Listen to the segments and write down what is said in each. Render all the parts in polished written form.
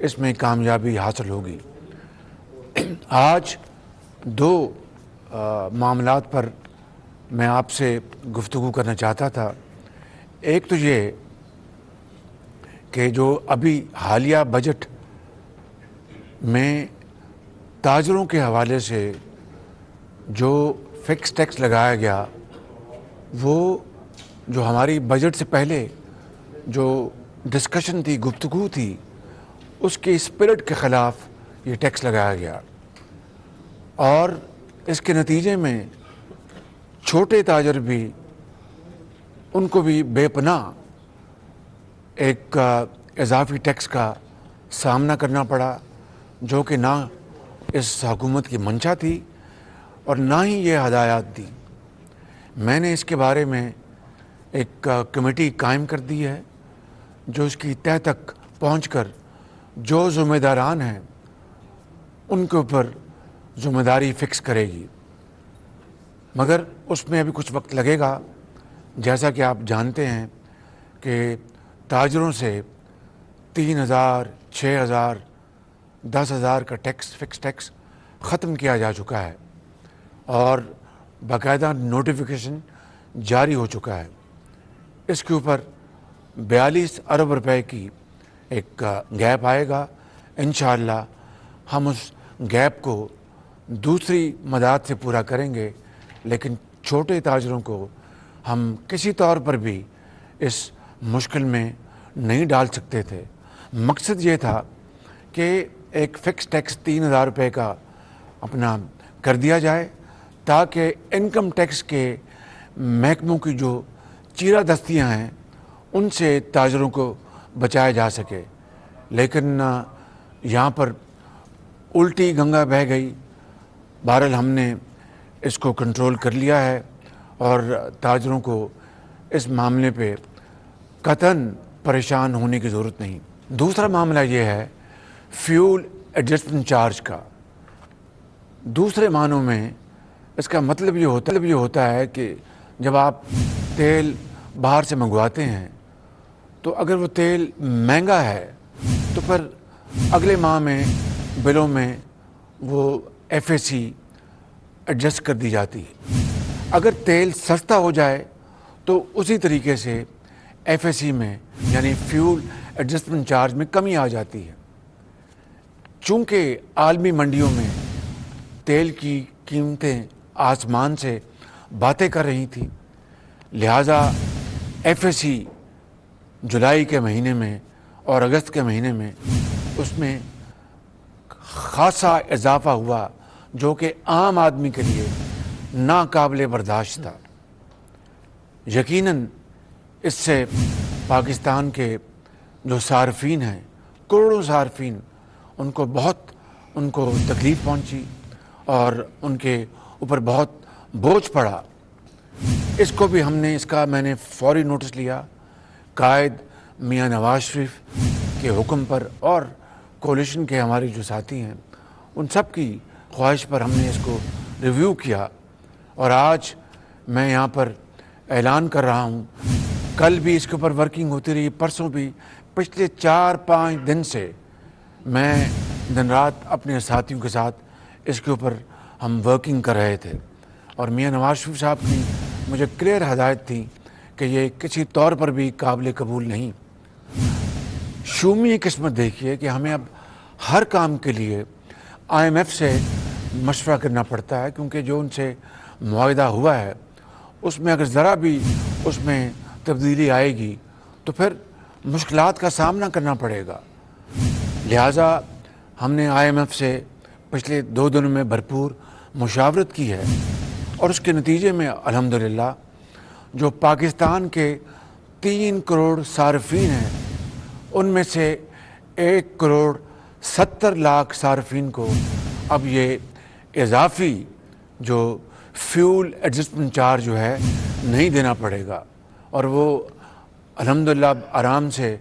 اس میں کامیابی حاصل ہوگی۔ آج دو معاملات پر میں آپ سے گفتگو کرنا چاہتا تھا۔ ایک تو یہ کہ جو ابھی حالیہ بجٹ میں تاجروں کے حوالے سے جو فکس ٹیکس لگایا گیا، وہ جو ہماری بجٹ سے پہلے جو ڈسکشن تھی، گفتگو تھی، اس کے اسپرٹ کے خلاف یہ ٹیکس لگایا گیا، اور اس کے نتیجے میں چھوٹے تاجر بھی، ان کو بھی بے پناہ ایک اضافی ٹیکس کا سامنا کرنا پڑا، جو کہ نہ اس حکومت کی منشا تھی اور نہ ہی یہ ہدایات دی۔ میں نے اس کے بارے میں ایک کمیٹی قائم کر دی ہے جو اس کی تہہ تک پہنچ کر جو ذمہ داران ہیں ان کے اوپر ذمہ داری فکس کرے گی، مگر اس میں ابھی کچھ وقت لگے گا۔ جیسا کہ آپ جانتے ہیں کہ تاجروں سے 3,000، 6,000، 10,000 کا ٹیکس، فکس ٹیکس ختم کیا جا چکا ہے اور باقاعدہ نوٹیفیکیشن جاری ہو چکا ہے۔ اس کے اوپر 42 ارب روپے کی ایک گیپ آئے گا۔ انشاءاللہ ہم اس گیپ کو دوسری مداد سے پورا کریں گے، لیکن چھوٹے تاجروں کو ہم کسی طور پر بھی اس مشکل میں نہیں ڈال سکتے تھے۔ مقصد یہ تھا کہ ایک فکس ٹیکس 3,000 روپے کا اپنا کر دیا جائے تاکہ انکم ٹیکس کے محکموں کی جو چیرہ دستیاں ہیں ان سے تاجروں کو بچایا جا سکے، لیکن یہاں پر الٹی گنگا بہہ گئی۔ بہرحال ہم نے اس کو کنٹرول کر لیا ہے اور تاجروں کو اس معاملے پہ قطعاً پریشان ہونے کی ضرورت نہیں۔ دوسرا معاملہ یہ ہے فیول ایڈجسٹمنٹ چارج کا۔ دوسرے معنوں میں اس کا مطلب یہ ہوتا ہے کہ جب آپ تیل باہر سے منگواتے ہیں تو اگر وہ تیل مہنگا ہے تو پھر اگلے ماہ میں بلوں میں وہ FAC ایڈجسٹ کر دی جاتی ہے۔ اگر تیل سستا ہو جائے تو اسی طریقے سے FAC میں یعنی فیول ایڈجسٹمنٹ چارج میں کمی آ جاتی ہے۔ چونکہ عالمی منڈیوں میں تیل کی قیمتیں آسمان سے باتیں کر رہی تھیں، لہٰذا FAC جولائی کے مہینے میں اور اگست کے مہینے میں اس میں خاصا اضافہ ہوا، جو کہ عام آدمی کے لیے ناقابل برداشت تھا۔ یقیناً اس سے پاکستان کے جو صارفین ہیں، کروڑوں صارفین، ان کو تکلیف پہنچی اور ان کے اوپر بہت بوجھ پڑا۔ اس کو بھی میں نے فوری نوٹس لیا۔ قائد میاں نواز شریف کے حکم پر اور کولیشن کے ہمارے جو ساتھی ہیں ان سب کی خواہش پر ہم نے اس کو ریویو کیا، اور آج میں یہاں پر اعلان کر رہا ہوں، کل بھی اس کے اوپر ورکنگ ہوتی رہی، پرسوں بھی، پچھلے 4-5 دن سے میں دن رات اپنے ساتھیوں کے ساتھ اس کے اوپر ہم ورکنگ کر رہے تھے، اور میاں نواز شریف صاحب کی مجھے کلیئر ہدایت تھی کہ یہ کسی طور پر بھی قابل قبول نہیں۔ شومی قسمت دیکھیے کہ ہمیں اب ہر کام کے لیے IMF سے مشورہ کرنا پڑتا ہے، کیونکہ جو ان سے معاہدہ ہوا ہے اس میں اگر ذرا بھی اس میں تبدیلی آئے گی تو پھر مشکلات کا سامنا کرنا پڑے گا۔ لہٰذا ہم نے IMF سے پچھلے 2 دنوں میں بھرپور مشاورت کی ہے، اور اس کے نتیجے میں الحمدللہ جو پاکستان کے 3 کروڑ صارفین ہیں ان میں سے 1,70,00,000 صارفین کو اب یہ اضافی جو فیول ایڈجسٹمنٹ چارج جو ہے نہیں دینا پڑے گا، اور وہ الحمدللہ آرام سے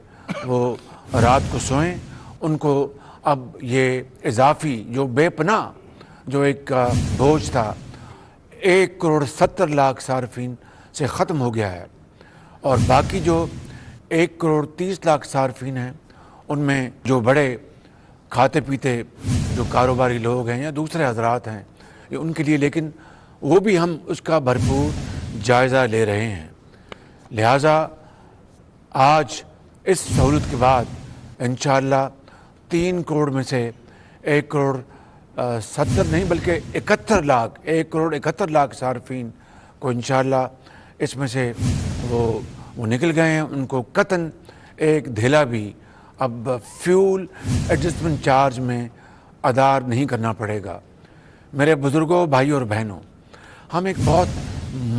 وہ رات کو سوئیں۔ ان کو اب یہ اضافی جو بے پناہ جو ایک بوجھ تھا 1,70,00,000 صارفین سے ختم ہو گیا ہے، اور باقی جو 1,30,00,000 صارفین ہیں ان میں جو بڑے کھاتے پیتے جو کاروباری لوگ ہیں یا دوسرے حضرات ہیں یہ ان کے لیے، لیکن وہ بھی ہم اس کا بھرپور جائزہ لے رہے ہیں۔ لہٰذا آج اس سہولت کے بعد انشاءاللہ 3 کروڑ میں سے 1 کروڑ 70 نہیں بلکہ 71 لاکھ 1 کروڑ 71 لاکھ صارفین کو انشاءاللہ اس میں سے وہ نکل گئے ہیں۔ ان کو قطعاً ایک دھیلا بھی اب فیول ایڈجسٹمنٹ چارج میں ادا نہیں کرنا پڑے گا۔ میرے بزرگوں، بھائیوں اور بہنوں، ہم ایک بہت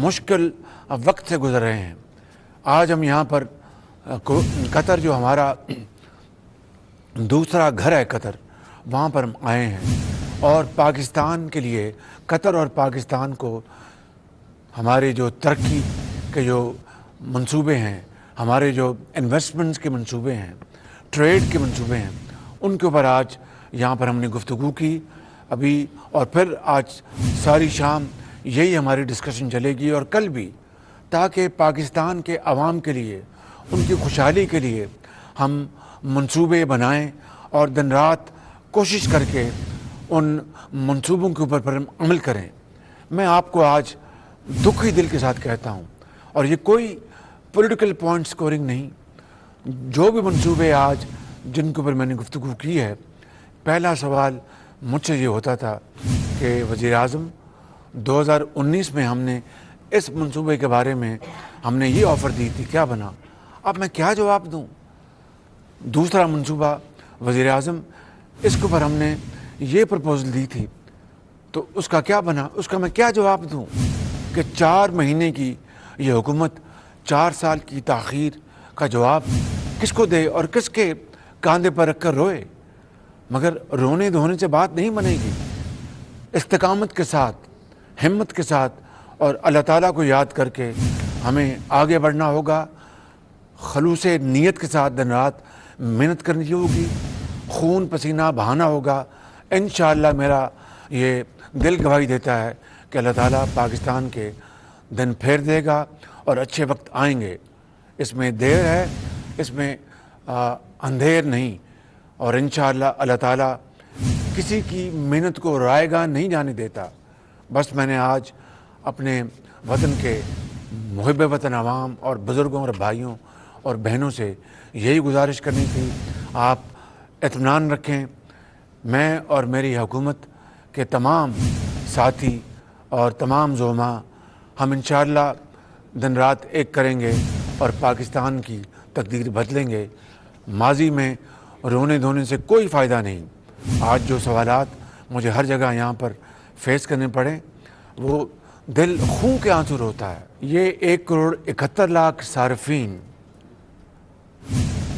مشکل وقت سے گزر رہے ہیں۔ آج ہم یہاں پر قطر جو ہمارا دوسرا گھر ہے قطر، وہاں پر ہم آئے ہیں اور پاکستان کے لیے قطر اور پاکستان کو ہمارے جو ترقی کے جو منصوبے ہیں، ہمارے جو انویسٹمنٹس کے منصوبے ہیں، ٹریڈ کے منصوبے ہیں، ان کے اوپر آج یہاں پر ہم نے گفتگو کی ابھی، اور پھر آج ساری شام یہی ہماری ڈسکشن چلے گی اور کل بھی، تاکہ پاکستان کے عوام کے لیے، ان کی خوشحالی کے لیے ہم منصوبے بنائیں اور دن رات کوشش کر کے ان منصوبوں کے اوپر پر ہم عمل کریں۔ میں آپ کو آج دکھی دل کے ساتھ کہتا ہوں، اور یہ کوئی پولیٹیکل پوائنٹ سکورنگ نہیں، جو بھی منصوبے آج جن کے اوپر میں نے گفتگو کی ہے، پہلا سوال مجھ سے یہ ہوتا تھا کہ وزیر اعظم 2019 میں ہم نے اس منصوبے کے بارے میں ہم نے یہ آفر دی تھی، کیا بنا؟ اب میں کیا جواب دوں؟ دوسرا منصوبہ وزیر اعظم اس کے اوپر ہم نے یہ پرپوزل دی تھی، تو اس کا کیا بنا؟ اس کا میں کیا جواب دوں کہ 4 مہینے کی یہ حکومت 4 سال کی تاخیر کا جواب کس کو دے اور کس کے کاندھے پر رکھ کر روئے؟ مگر رونے دھونے سے بات نہیں بنے گی۔ استقامت کے ساتھ، ہمت کے ساتھ اور اللہ تعالیٰ کو یاد کر کے ہمیں آگے بڑھنا ہوگا، خلوص نیت کے ساتھ دن رات محنت کرنی ہوگی، خون پسینہ بہانا ہوگا۔ انشاءاللہ میرا یہ دل گواہی دیتا ہے کہ اللہ تعالیٰ پاکستان کے دن پھیر دے گا اور اچھے وقت آئیں گے۔ اس میں دیر ہے، اس میں اندھیر نہیں، اور انشاءاللہ اللہ تعالیٰ کسی کی محنت کو رائے گاہ نہیں جانے دیتا۔ بس میں نے آج اپنے وطن کے محب وطن عوام اور بزرگوں اور بھائیوں اور بہنوں سے یہی گزارش کرنی تھی، آپ اطمینان رکھیں، میں اور میری حکومت کے تمام ساتھی اور تمام زعماء ہم انشاءاللہ دن رات ایک کریں گے اور پاکستان کی تقدیر بدلیں گے۔ ماضی میں رونے دھونے سے کوئی فائدہ نہیں۔ آج جو سوالات مجھے ہر جگہ یہاں پر فیس کرنے پڑے، وہ دل خون کے آنسو روتا ہے۔ یہ 1 کروڑ 71 لاکھ صارفین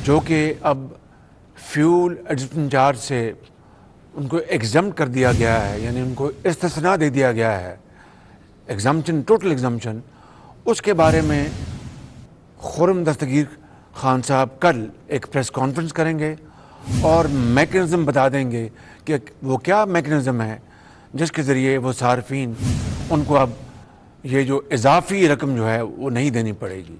جو کہ اب فیول ایڈجسٹمنٹ چارج سے ان کو ایگزمپٹ کر دیا گیا ہے، یعنی ان کو استثناء دے دیا گیا ہے، ایگزمپشن، ٹوٹل ایگزمپشن، اس کے بارے میں خرم دستگیر خان صاحب کل ایک پریس کانفرنس کریں گے اور میکنزم بتا دیں گے کہ وہ کیا میکنزم ہے جس کے ذریعے وہ صارفین ان کو اب یہ جو اضافی رقم جو ہے وہ نہیں دینی پڑے گی۔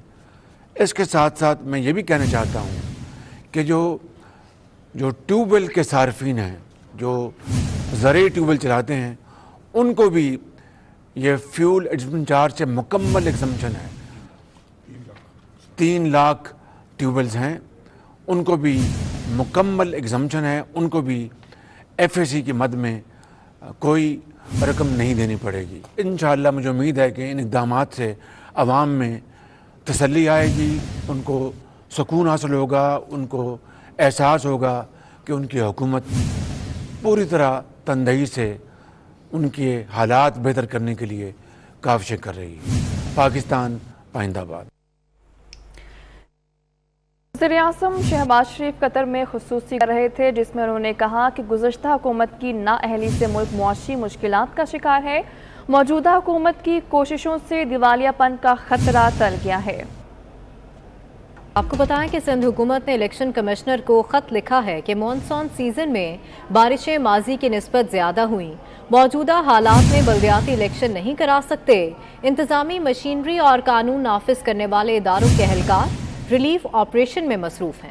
اس کے ساتھ ساتھ میں یہ بھی کہنا چاہتا ہوں کہ جو ٹیوب ویل کے صارفین ہیں، جو زرعی ٹیوب ویل چلاتے ہیں، ان کو بھی یہ فیول ایڈجسٹمنٹ چارج سے مکمل ایگزمپشن ہے۔ 3 لاکھ ٹیوب ویلز ہیں، ان کو بھی مکمل ایگزمپشن ہے، ان کو بھی ایف اے سی کی مد میں کوئی رقم نہیں دینی پڑے گی۔ انشاءاللہ مجھے امید ہے کہ ان اقدامات سے عوام میں تسلی آئے گی، ان کو سکون حاصل ہوگا، ان کو احساس ہوگا کہ ان کی حکومت پوری طرح تندہی سے ان کے حالات بہتر کرنے کے لیے کاوشیں کر رہی ہے۔ پاکستان پائندہ باد۔ وزیر اعظم شہباز شریف قطر میں خصوصی کر رہے تھے، جس میں انہوں نے کہا کہ گزشتہ حکومت کی نااہلی سے ملک معاشی مشکلات کا شکار ہے، موجودہ حکومت کی کوششوں سے دیوالیہ پن کا خطرہ ٹل گیا ہے۔ آپ کو بتائیں کہ سندھ حکومت نے الیکشن کمشنر کو خط لکھا ہے کہ مانسون سیزن میں بارشیں ماضی کی نسبت زیادہ ہوئیں، موجودہ حالات میں بلدیاتی الیکشن نہیں کرا سکتے، انتظامی مشینری اور قانون نافذ کرنے والے اداروں کے اہلکار ریلیف آپریشن میں مصروف ہیں۔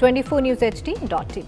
24newshd.tv।